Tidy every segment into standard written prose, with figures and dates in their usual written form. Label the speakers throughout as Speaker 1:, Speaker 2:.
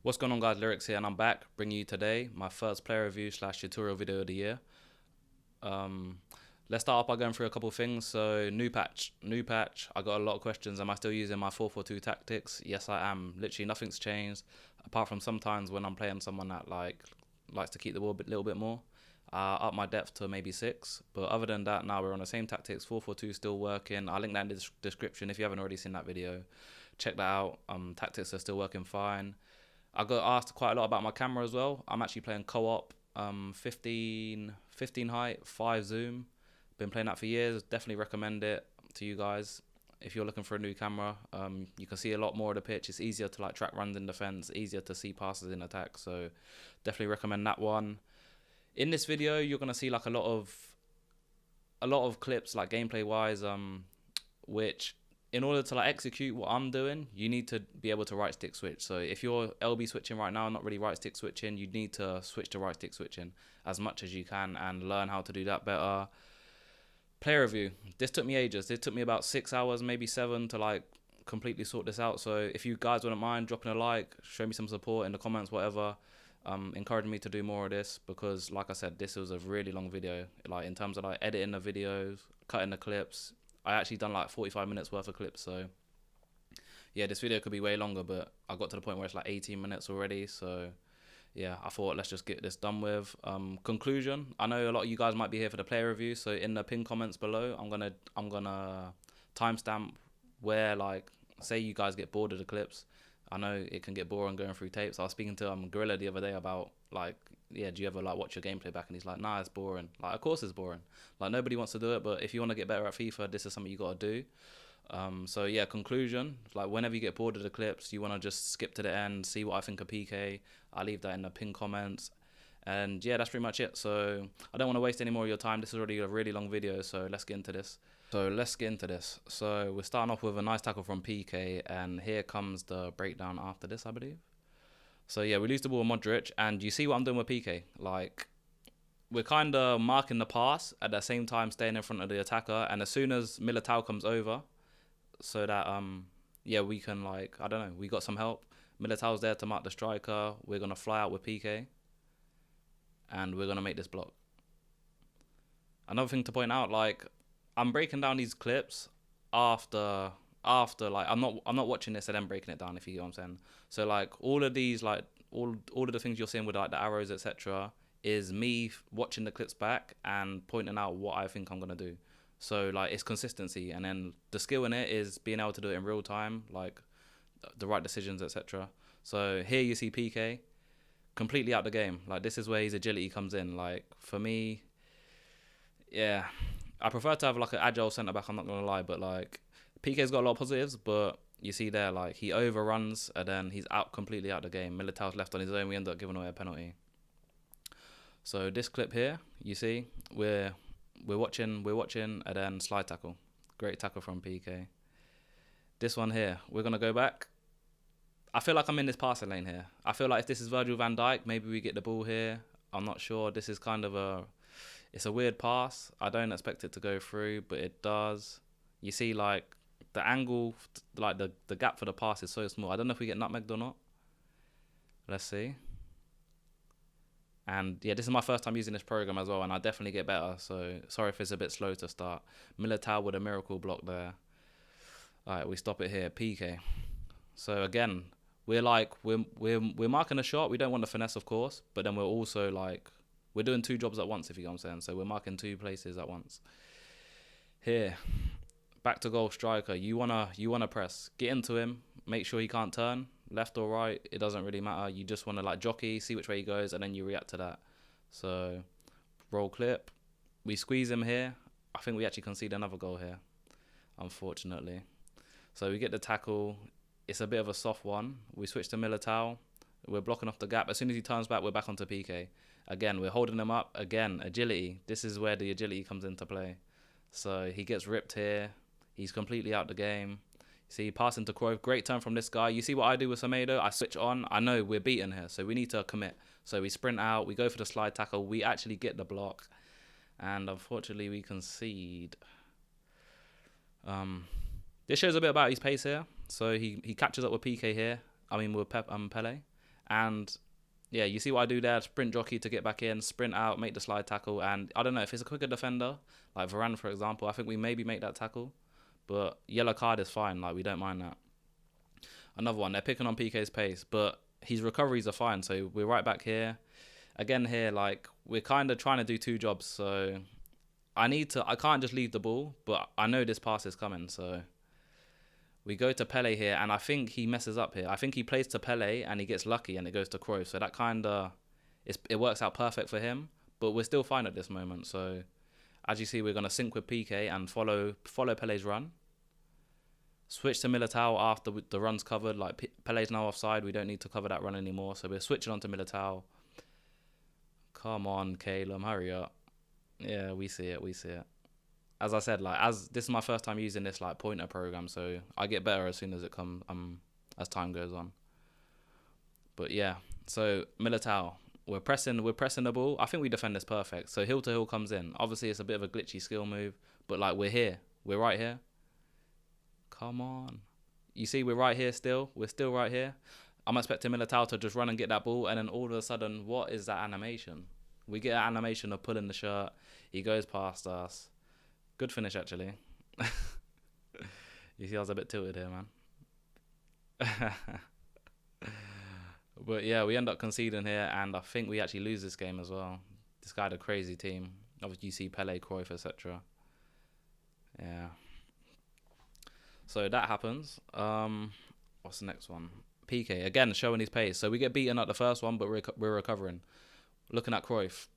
Speaker 1: What's going on, guys? Lyrics here, and I'm back bringing you today my first player review slash tutorial video of the year. Um, let's start off by going through a couple of things. So new patch. I got a lot of questions. Am I still using my 4-4-2 tactics? Yes, I am. Literally nothing's changed, apart from sometimes when I'm playing someone that likes to keep the ball a little bit more. Up my depth to maybe 6, but other than that, now we're on the same tactics. 4-4-2 still working. I'll link that in the description if you haven't already seen that video. Check that out. Tactics are still working fine. I got asked quite a lot about my camera as well. I'm actually playing co-op, 15 height, 5 zoom. Been playing that for years. Definitely recommend it to you guys if you're looking for a new camera. You can see a lot more of the pitch. It's easier to track runs in defense, easier to see passes in attack. So definitely recommend that one. In this video, you're gonna see a lot of clips, gameplay wise, which in order to execute what I'm doing, you need to be able to right stick switch. So if you're LB switching right now, not really right stick switching, you need to switch to right stick switching as much as you can and learn how to do that better. Player review. This took me ages. It took me about 6 hours, maybe 7 to completely sort this out. So if you guys wouldn't mind dropping a like, show me some support in the comments, whatever. Encouraging me to do more of this, because like I said, this was a really long video. In terms of editing the videos, cutting the clips, I actually done 45 minutes worth of clips. So yeah, this video could be way longer, but I got to the point where it's 18 minutes already. So yeah, I thought let's just get this done with. Conclusion. I know a lot of you guys might be here for the player review, so in the pinned comments below, I'm gonna timestamp where say you guys get bored of the clips. I know it can get boring going through tapes. I was speaking to Gorilla the other day about yeah, do you ever watch your gameplay back? And he's like, nah, it's boring. Of course it's boring. Nobody wants to do it, but if you want to get better at FIFA, this is something you got to do. So yeah, conclusion, whenever you get bored of the clips, you want to just skip to the end, see what I think of PK. I'll leave that in the pinned comments. And yeah, that's pretty much it. So I don't want to waste any more of your time. This is already a really long video, so let's get into this. So we're starting off with a nice tackle from PK, and here comes the breakdown after this, I believe. So yeah, we lose the ball with Modric, and you see what I'm doing with PK. We're kind of marking the pass at the same time staying in front of the attacker, and as soon as Militao comes over, so that yeah, we can I don't know, we got some help. Militao's there to mark the striker. We're gonna fly out with PK, and we're gonna make this block. Another thing to point out, I'm breaking down these clips after I'm not watching this and then breaking it down, if you get what I'm saying. So all of these all of the things you're seeing with the arrows, etc., is me watching the clips back and pointing out what I think I'm gonna do. So it's consistency, and then the skill in it is being able to do it in real time, the right decisions, etc. So here you see PK completely out the game. This is where his agility comes in. For me, yeah, I prefer to have an agile centre back. I'm not gonna lie, but PK's got a lot of positives, but you see there he overruns and then he's completely out the game. Militao's left on his own. We end up giving away a penalty. So this clip here, you see we're watching and then slide tackle. Great tackle from PK. This one here, we're gonna go back. I feel like I'm in this passing lane here. I feel like if this is Virgil van Dijk, maybe we get the ball here. I'm not sure. This is kind of it's a weird pass. I don't expect it to go through, but it does. You see the angle, the gap for the pass is so small. I don't know if we get nutmegged or not. Let's see. And yeah, this is my first time using this program as well, and I definitely get better. So sorry if it's a bit slow to start. Militao with a miracle block there. All right, we stop it here. PK. So again, we're marking a shot. We don't want the finesse, of course, but then we're also we're doing 2 jobs at once, if you know what I'm saying. So we're marking 2 places at once. Here, back to goal striker. You wanna press, get into him, make sure he can't turn left or right. It doesn't really matter. You just want to jockey, see which way he goes, and then you react to that. So roll clip. We squeeze him here. I think we actually concede another goal here, unfortunately. So we get the tackle. It's a bit of a soft one. We switch to Militao. We're blocking off the gap. As soon as he turns back, we're back onto PK. Again, we're holding him up. Again, agility. This is where the agility comes into play. So he gets ripped here. He's completely out the game. See, passing to Cruyff. Great turn from this guy. You see what I do with Semedo? I switch on. I know we're beaten here, so we need to commit. So we sprint out. We go for the slide tackle. We actually get the block. And unfortunately, we concede. This shows a bit about his pace here. So he catches up with PK here. I mean, with Pele. And yeah, you see what I do there? Sprint jockey to get back in, sprint out, make the slide tackle. And I don't know if it's a quicker defender, like Varane, for example. I think we maybe make that tackle. But yellow card is fine. Like, we don't mind that. Another one. They're picking on PK's pace, but his recoveries are fine. So we're right back here. Again here, like, we're kind of trying to do two jobs. So I can't just leave the ball, but I know this pass is coming. So we go to Pele here, and I think he messes up here. I think he plays to Pele, and he gets lucky, and it goes to Cruyff. So that kind of, it works out perfect for him. But we're still fine at this moment. So as you see, we're going to sync with PK and follow Pele's run. Switch to Militao after the run's covered. Like, Pele's now offside. We don't need to cover that run anymore. So we're switching on to Militao. Come on, Calum, hurry up. Yeah, we see it. As I said, like, this is my first time using this like pointer program, so I get better as soon as it comes as time goes on. But yeah, so Militao, we're pressing the ball. I think we defend this perfect. So heel to heel comes in. Obviously, it's a bit of a glitchy skill move, but like, we're right here. Come on, you see, we're right here still. We're still right here. I'm expecting Militao to just run and get that ball, and then all of a sudden, what is that animation? We get an animation of pulling the shirt. He goes past us. Good finish, actually. You see, I was a bit tilted here, man. But yeah, we end up conceding here, and I think we actually lose this game as well. This guy had a crazy team. Obviously, you see Pele, Cruyff, etc. Yeah. So that happens. What's the next one? PK, again, showing his pace. So we get beaten at the first one, but we're recovering. Looking at Cruyff.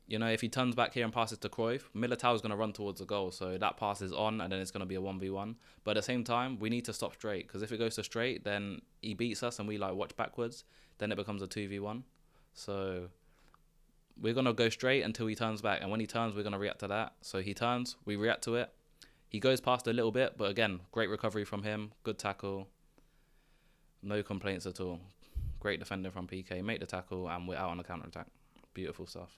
Speaker 1: You know, if he turns back here and passes to Cruyff, Militao is going to run towards the goal. So that pass is on, and then it's going to be a 1v1. But at the same time, we need to stop straight. Because if it goes to straight, then he beats us and we like watch backwards. Then it becomes a 2v1. So we're going to go straight until he turns back. And when he turns, we're going to react to that. So he turns, we react to it. He goes past a little bit, but again, great recovery from him. Good tackle. No complaints at all. Great defending from PK. Make the tackle, and we're out on the counter-attack. Beautiful stuff.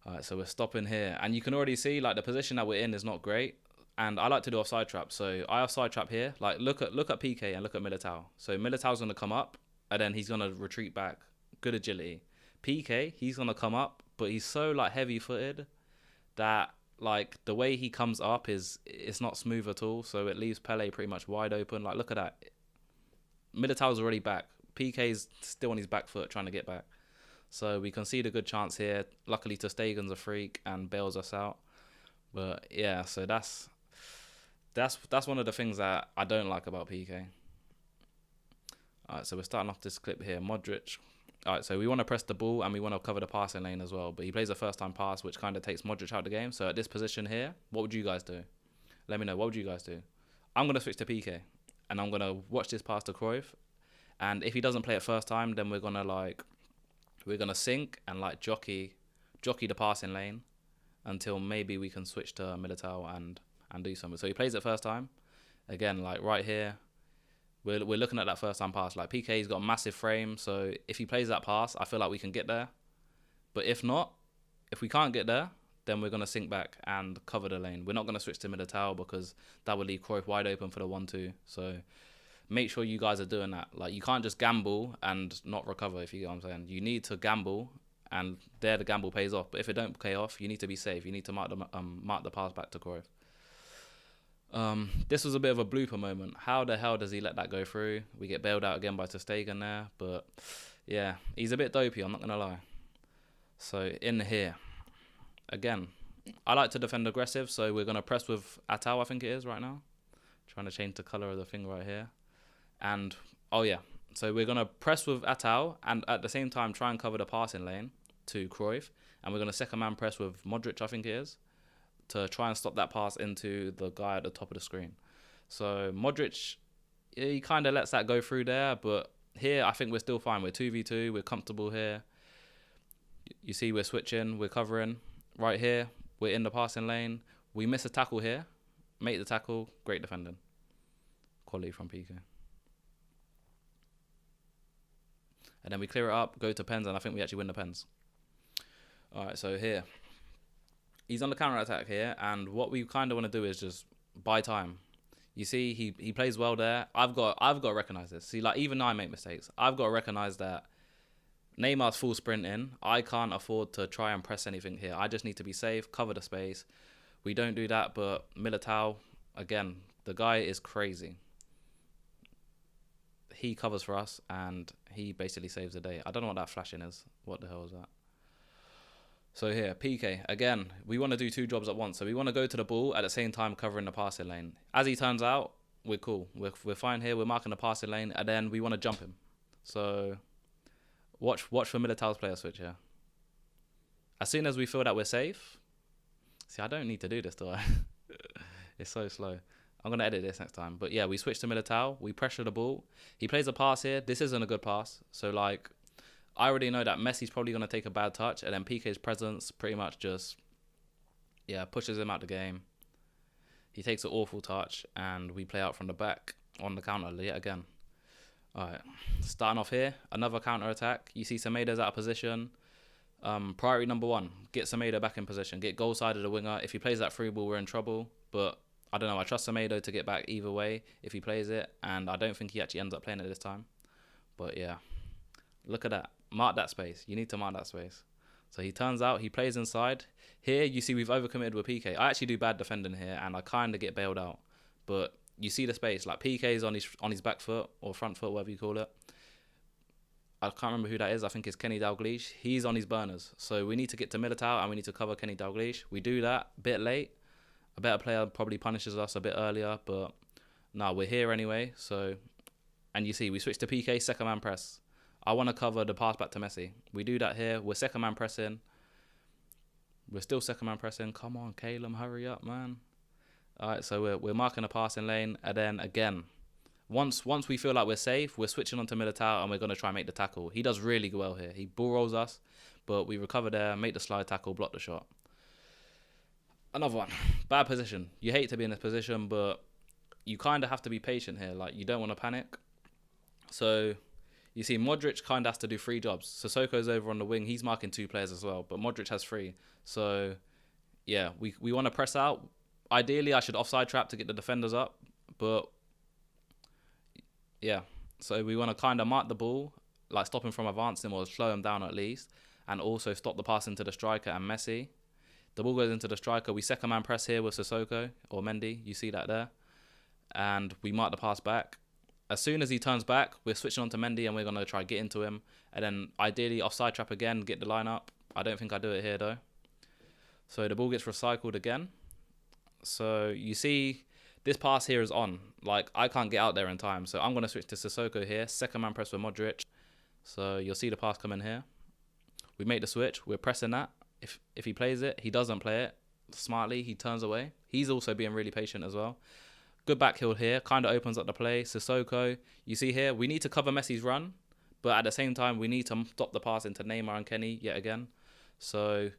Speaker 1: Alright, so we're stopping here. And you can already see, like, the position that we're in is not great. And I like to do offside trap. So I offside trap here. Like, look at PK and look at Militao. So Militao's going to come up, and then he's going to retreat back. Good agility. PK, he's going to come up, but he's so, like, heavy-footed that, like, the way he comes up it's not smooth at all. So it leaves Pele pretty much wide open. Like, look at that. Militao's already back. PK's still on his back foot trying to get back. So we concede a good chance here. Luckily, ter Stegen's a freak and bails us out. But yeah, so that's one of the things that I don't like about PK. Alright, so we're starting off this clip here. Modric. Alright, so we want to press the ball and we want to cover the passing lane as well. But he plays a first-time pass, which kind of takes Modric out of the game. So at this position here, what would you guys do? Let me know. What would you guys do? I'm going to switch to PK. And I'm going to watch this pass to Cruyff. And if he doesn't play it first time, then we're going to sync and like jockey the passing lane until maybe we can switch to Militao and do something. So he plays it first time. Again, like right here, we're looking at that first time pass. Like PK's got a massive frame, so if he plays that pass, I feel like we can get there. But if not, if we can't get there, then we're going to sync back and cover the lane. We're not going to switch to Militao because that would leave Cruyff wide open for the 1-2. So make sure you guys are doing that. Like, you can't just gamble and not recover, if you get what I'm saying. You need to gamble, and there the gamble pays off. But if it don't pay off, you need to be safe. You need to mark the pass back to Cruyff. This was a bit of a blooper moment. How the hell does he let that go through? We get bailed out again by ter Stegen there. But yeah, he's a bit dopey, I'm not going to lie. So in here, again, I like to defend aggressive. So we're going to press with Atao, I think it is right now. Trying to change the colour of the thing right here. And, oh yeah, so we're going to press with Atao and at the same time try and cover the passing lane to Cruyff. And we're going to second man press with Modric, I think it is, to try and stop that pass into the guy at the top of the screen. So Modric, he kind of lets that go through there. But here, I think we're still fine. We're 2v2. We're comfortable here. You see we're switching. We're covering. Right here, we're in the passing lane. We miss a tackle here. Make the tackle. Great defending. Quality from PK. And then we clear it up, go to pens, and I think we actually win the pens. Alright, so here. He's on the counter-attack here, and what we kind of want to do is just buy time. You see, he plays well there. I've got to recognize this. See, like even I make mistakes. I've got to recognize that Neymar's full sprinting. I can't afford to try and press anything here. I just need to be safe, cover the space. We don't do that, but Militao, again, the guy is crazy. He covers for us, and he basically saves the day. I don't know what that flashing is. What the hell is that? So here, PK. Again, we want to do two jobs at once. So we want to go to the ball at the same time covering the passing lane. As he turns out, we're cool. We're fine here. We're marking the passing lane, and then we want to jump him. So watch for Militao's player switch here. As soon as we feel that we're safe. See, I don't need to do this, do I? It's so slow. I'm going to edit this next time. But yeah, we switch to Militao. We pressure the ball. He plays a pass here. This isn't a good pass. So like, I already know that Messi's probably going to take a bad touch. And then PK's presence pretty much just, yeah, pushes him out the game. He takes an awful touch. And we play out from the back on the counter yet again. All right. Starting off here. Another counter attack. You see Semedo's out of position. Priority number one. Get Semedo back in position. Get goal side of the winger. If he plays that through ball, we're in trouble. But I don't know. I trust Semedo to get back either way if he plays it. And I don't think he actually ends up playing it this time. But yeah. Look at that. Mark that space. You need to mark that space. So he turns out. He plays inside. Here, you see we've overcommitted with PK. I actually do bad defending here. And I kind of get bailed out. But you see the space. Like PK's on his back foot or front foot, whatever you call it. I can't remember who that is. I think it's Kenny Dalglish. He's on his burners. So we need to get to Militao and we need to cover Kenny Dalglish. We do that a bit late. A better player probably punishes us a bit earlier. But no, we're here anyway. So, and you see, we switch to PK, second man press. I want to cover the pass back to Messi. We do that here. We're second man pressing. We're still second man pressing. Come on, Calum, hurry up, man. All right, so we're marking a passing lane. And then again, once we feel like we're safe, we're switching onto Militao and we're going to try and make the tackle. He does really well here. He ball rolls us, but we recover there, make the slide tackle, block the shot. Another one. Bad position. You hate to be in this position, but you kind of have to be patient here. Like, you don't want to panic. So, you see, Modric kind of has to do three jobs. Sissoko's over on the wing. He's marking two players as well, but Modric has three. So, yeah, we want to press out. Ideally, I should offside trap to get the defenders up, but yeah, so we want to kind of mark the ball, like stop him from advancing or slow him down at least, and also stop the pass into the striker and Messi. The ball goes into the striker. We second man press here with Sissoko or Mendy. You see that there. And we mark the pass back. As soon as he turns back, we're switching on to Mendy and we're going to try get into him. And then ideally offside trap again, get the line up. I don't think I do it here though. So the ball gets recycled again. So you see this pass here is on. Like, I can't get out there in time. So I'm going to switch to Sissoko here. Second man press with Modric. So you'll see the pass come in here. We make the switch. We're pressing that. If he plays it, he doesn't play it smartly. He turns away. He's also being really patient as well. Good back heel here. Kind of opens up the play. Sissoko. You see here, we need to cover Messi's run. But at the same time, we need to stop the pass into Neymar and Kenny yet again. So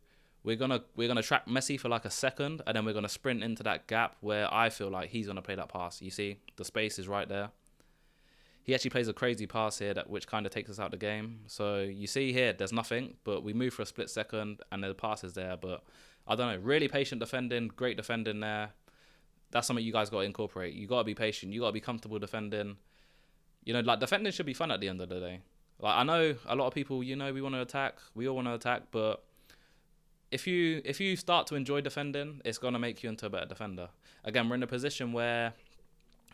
Speaker 1: we're gonna track Messi for like a second, and then we're gonna sprint into that gap where I feel like he's gonna play that pass. You see, the space is right there. He actually plays a crazy pass here which kind of takes us out of the game. So you see here, there's nothing, but we move for a split second, and the pass is there. But I don't know, really patient defending, great defending there. That's something you guys got to incorporate. You got to be patient. You got to be comfortable defending. You know, like defending should be fun at the end of the day. Like, I know a lot of people, you know, we want to attack. We all want to attack, but if you start to enjoy defending, it's going to make you into a better defender. Again, we're in a position where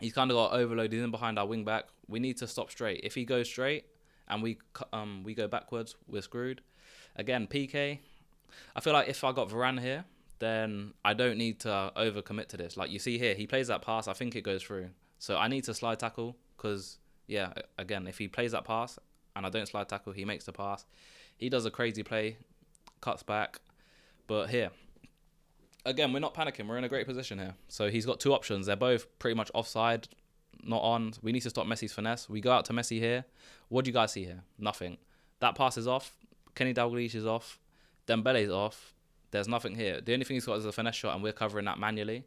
Speaker 1: he's kind of got overload. He's in behind our wing back. We need to stop straight. If he goes straight and we go backwards, we're screwed. Again, PK. I feel like if I got Varane here, then I don't need to overcommit to this. Like you see here, he plays that pass. I think it goes through. So I need to slide tackle because, yeah, again, if he plays that pass and I don't slide tackle, he makes the pass. He does a crazy play, cuts back. But here, again, we're not panicking. We're in a great position here. So he's got two options. They're both pretty much offside, not on. We need to stop Messi's finesse. We go out to Messi here. What do you guys see here? Nothing. That pass is off. Kenny Dalglish is off. Dembele's off. There's nothing here. The only thing he's got is a finesse shot, and we're covering that manually.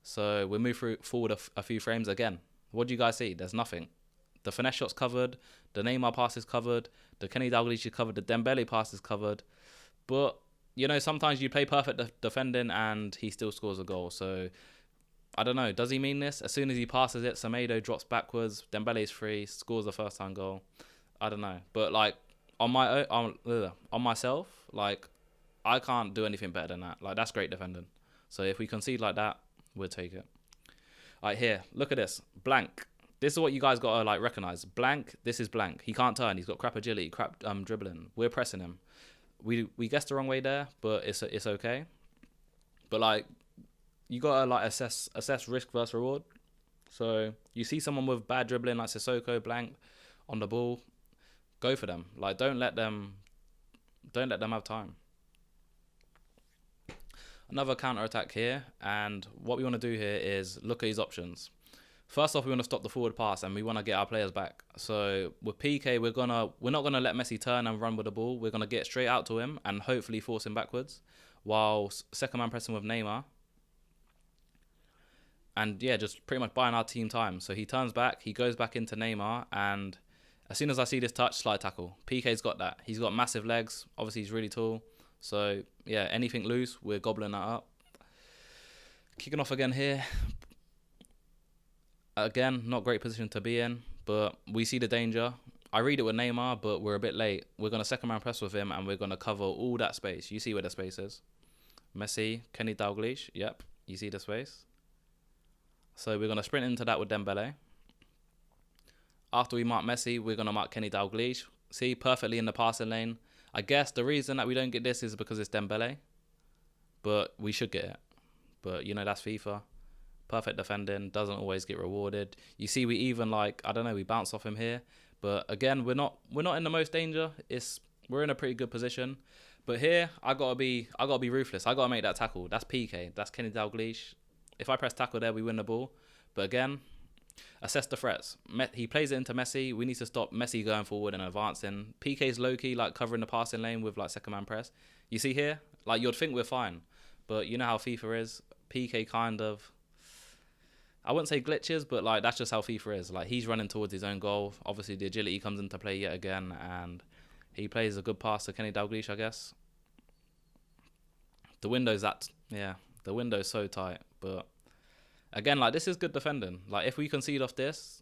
Speaker 1: So we move forward a few frames again. What do you guys see? There's nothing. The finesse shot's covered. The Neymar pass is covered. The Kenny Dalglish is covered. The Dembele pass is covered. But, you know, sometimes you play perfect defending and he still scores a goal. So I don't know. Does he mean this? As soon as he passes it, Semedo drops backwards. Dembele's free, scores the first time goal. I don't know. But like on my on myself, like I can't do anything better than that. Like that's great defending. So if we concede like that, we'll take it. Right here, look at this. Blank. This is what you guys gotta like recognize. Blank. This is blank. He can't turn. He's got crap agility, crap dribbling. We're pressing him. We guessed the wrong way there, but it's okay. But like you gotta like assess risk versus reward. So you see someone with bad dribbling like Sissoko, blank on the ball, go for them. Like don't let them have time. Another counter attack here, and what we want to do here is look at his options. First off, we want to stop the forward pass and we want to get our players back. So with PK, we're not gonna let Messi turn and run with the ball. We're gonna get straight out to him and hopefully force him backwards, while second man pressing with Neymar. And yeah, just pretty much buying our team time. So he turns back, he goes back into Neymar, and as soon as I see this touch, slide tackle. PK's got that. He's got massive legs. Obviously, he's really tall. So yeah, anything loose, we're gobbling that up. Kicking off again here. Again, not great position to be in, but we see the danger. I read it with Neymar, but we're a bit late. We're going to second man press with him, and we're going to cover all that space. You see where the space is. Messi, Kenny Dalglish. Yep, you see the space. So we're going to sprint into that with Dembele. After we mark Messi, we're going to mark Kenny Dalglish. See, perfectly in the passing lane. I guess the reason that we don't get this is because it's Dembele. But we should get it. But, you know, that's FIFA. Perfect defending. Doesn't always get rewarded. You see, we even, like, I don't know, we bounce off him here. But, again, we're not in the most danger. We're in a pretty good position. But here, I gotta be ruthless. I got to make that tackle. That's PK. That's Kenny Dalglish. If I press tackle there, we win the ball. But, again, assess the threats. He plays it into Messi. We need to stop Messi going forward and advancing. PK's low-key, like, covering the passing lane with, like, second-man press. You see here? Like, you'd think we're fine. But you know how FIFA is. PK kind of, I wouldn't say glitches, but, like, that's just how FIFA is. Like, he's running towards his own goal. Obviously, the agility comes into play yet again. And he plays a good pass to Kenny Dalglish, I guess. The window's so tight. But again, like, this is good defending. Like, if we concede off this,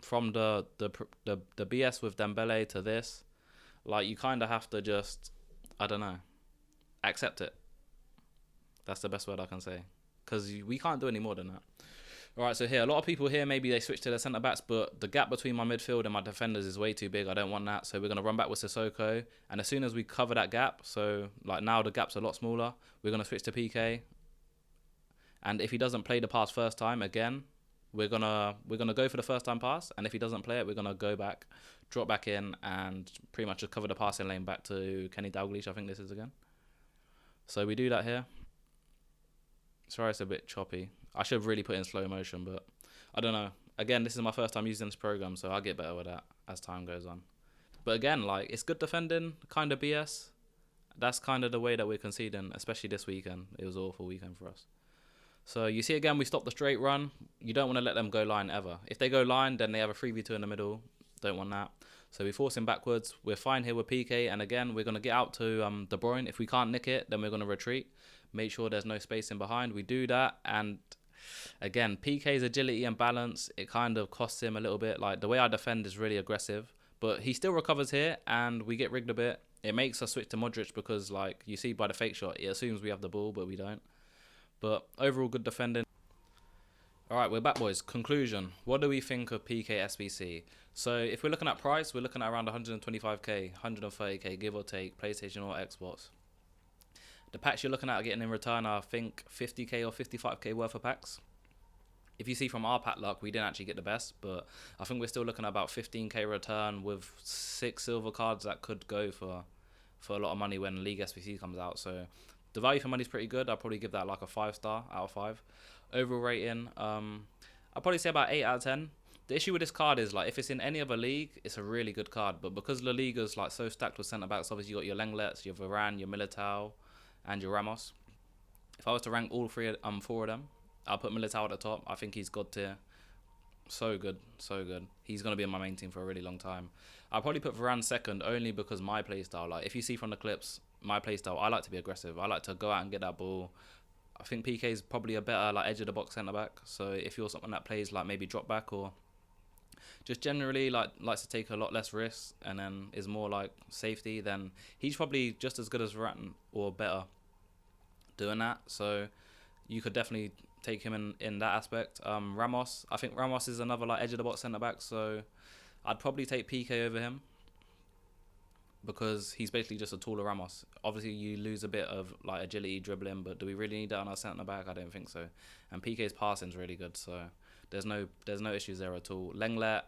Speaker 1: from the BS with Dembele to this, like, you kind of have to just, I don't know, accept it. That's the best word I can say. Because we can't do any more than that. All right, so here, a lot of people here, maybe they switch to their centre-backs, but the gap between my midfield and my defenders is way too big. I don't want that. So we're going to run back with Sissoko. And as soon as we cover that gap, so, like, now the gap's a lot smaller, we're going to switch to PK. And if he doesn't play the pass first time, again, we're gonna go for the first time pass. And if he doesn't play it, we're going to go back, drop back in, and pretty much just cover the passing lane back to Kenny Dalglish, I think this is again. So we do that here. Sorry, it's a bit choppy. I should have really put in slow motion, but I don't know. Again, this is my first time using this program, so I'll get better with that as time goes on. But again, like, it's good defending, kind of BS. That's kind of the way that we're conceding, especially this weekend. It was an awful weekend for us. So you see, again, we stop the straight run. You don't want to let them go line ever. If they go line, then they have a 3v2 in the middle. Don't want that. So we force him backwards. We're fine here with PK. And again, we're going to get out to De Bruyne. If we can't nick it, then we're going to retreat. Make sure there's no space in behind. We do that. And again, PK's agility and balance, it kind of costs him a little bit. Like, the way I defend is really aggressive. But he still recovers here, and we get rigged a bit. It makes us switch to Modric because, like, you see by the fake shot, it assumes we have the ball, but we don't. But overall, good defending. All right, we're back, boys. Conclusion. What do we think of PK SBC? So if we're looking at price, we're looking at around 125k, 130k, give or take, PlayStation or Xbox. The packs you're looking at getting in return are, I think, 50k or 55k worth of packs. If you see from our pack luck, we didn't actually get the best, but I think we're still looking at about 15k return with 6 silver cards that could go for a lot of money when League SBC comes out. So the value for money is pretty good. I'll probably give that like a 5-star out of 5. Overall rating, I'll probably say about 8 out of 10. The issue with this card is, like, if it's in any other league, it's a really good card. But because La Liga's, like, so stacked with centre-backs, obviously you got your Lenglets, your Varane, your Militao, and your Ramos. If I was to rank all 4 of them, I'll put Militao at the top. I think he's god tier. So good, so good. He's going to be in my main team for a really long time. I'll probably put Varane second only because my playstyle, like, if you see from the clips, my playstyle, I like to be aggressive. I like to go out and get that ball. I think PK is probably a better like edge of the box centre back. So if you're someone that plays like maybe drop back or just generally likes to take a lot less risks and then is more like safety, then he's probably just as good as Varane or better doing that. So you could definitely take him in that aspect. Ramos, I think Ramos is another like edge of the box centre back. So I'd probably take PK over him because he's basically just a taller Ramos. Obviously, you lose a bit of like agility, dribbling, but do we really need that on our centre back? I don't think so. And PK's passing's really good, so there's no issues there at all. Lenglet,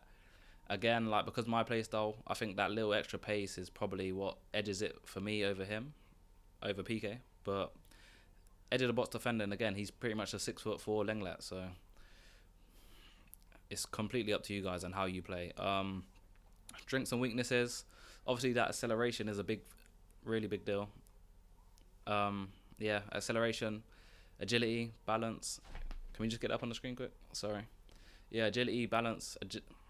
Speaker 1: again, like because my play style, I think that little extra pace is probably what edges it for me over him, over PK. But edge of the box defending, again, he's pretty much a 6'4" Lenglet, so it's completely up to you guys and how you play. Strengths and weaknesses. Obviously, that acceleration is a really big deal. Yeah, acceleration, agility, balance. Can we just get that up on the screen quick? Sorry. Yeah, agility, balance.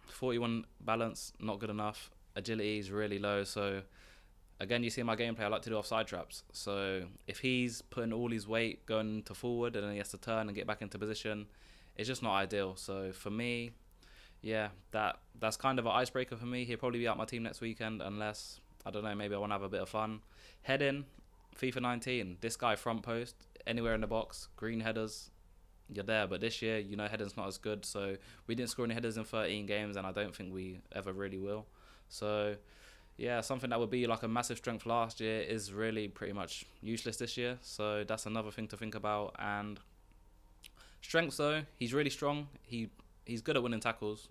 Speaker 1: 41 balance, not good enough. Agility is really low. So, again, you see in my gameplay, I like to do offside traps. So, if he's putting all his weight going to forward and then he has to turn and get back into position, it's just not ideal. So, for me, yeah, that's kind of an icebreaker for me. He'll probably be out my team next weekend unless, I don't know, maybe I want to have a bit of fun. Heading, FIFA 19. This guy front post, anywhere in the box, green headers, you're there. But this year, you know, heading's not as good. So we didn't score any headers in 13 games, and I don't think we ever really will. So, yeah, something that would be like a massive strength last year is really pretty much useless this year. So that's another thing to think about. And strengths, though, he's really strong. He's good at winning tackles.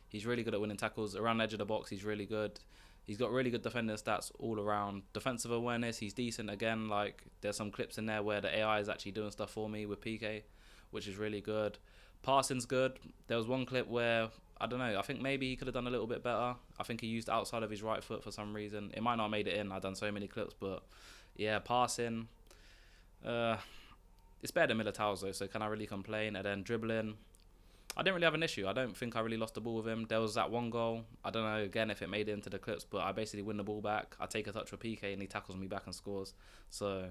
Speaker 1: He's really good at winning tackles. Around the edge of the box, he's really good. He's got really good defending stats all around. Defensive awareness, he's decent again. Like, there's some clips in there where the AI is actually doing stuff for me with PK, which is really good. Passing's good. There was one clip where, I don't know, I think maybe he could have done a little bit better. I think he used outside of his right foot for some reason. It might not have made it in. I've done so many clips, but yeah, passing. It's better than Militao's though, so can I really complain? And then dribbling, I didn't really have an issue. I don't think I really lost the ball with him. There was that one goal. I don't know, again, if it made it into the clips, but I basically win the ball back. I take a touch for PK and he tackles me back and scores. So,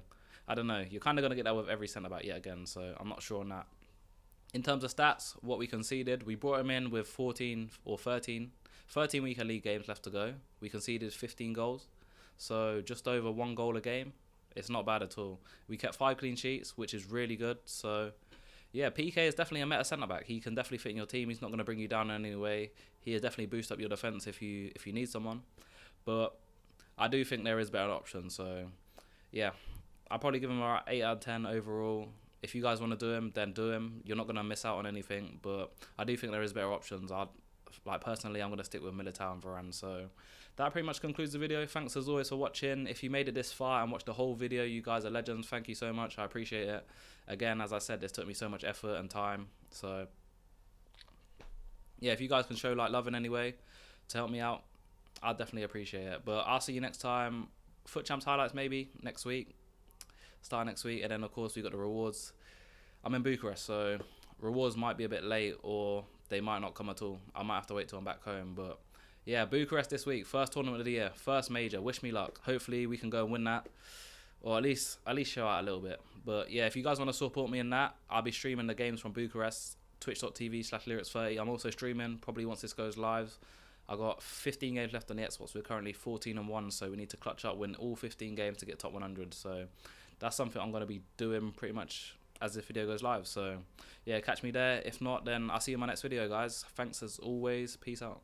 Speaker 1: I don't know. You're kind of going to get that with every centre-back yet again, so I'm not sure on that. In terms of stats, what we conceded, we brought him in with 13 weaker league games left to go. We conceded 15 goals, so just over 1 goal a game. It's not bad at all. We kept 5 clean sheets, which is really good, so yeah, PK is definitely a meta centre-back. He can definitely fit in your team. He's not going to bring you down in any way. He'll definitely boost up your defence if you need someone. But I do think there is better options. So, yeah, I'll probably give him an 8 out of 10 overall. If you guys want to do him, then do him. You're not going to miss out on anything. But I do think there is better options. Personally, I'm going to stick with Militao and Varane. So that pretty much concludes the video. Thanks as always for watching. If you made it this far and watched the whole video, you guys are legends. Thank you so much. I appreciate it. Again, as I said, this took me so much effort and time. So yeah, if you guys can show like love in any way to help me out, I'd definitely appreciate it. But I'll see you next time. Foot Champs highlights maybe next week. Start next week. And then, of course, we got the rewards. I'm in Bucharest, so rewards might be a bit late or they might not come at all. I might have to wait till I'm back home. But yeah, Bucharest this week. First tournament of the year. First major. Wish me luck. Hopefully we can go and win that. Or at least show out a little bit. But yeah, if you guys want to support me in that, I'll be streaming the games from Bucharest. Twitch.tv/Lyrics30. I'm also streaming probably once this goes live. I got 15 games left on the Xbox. We're currently 14-1, so we need to clutch up, win all 15 games to get top 100. So that's something I'm going to be doing pretty much as this video goes live. So yeah, catch me there. If not, then I'll see you in my next video, guys. Thanks as always. Peace out.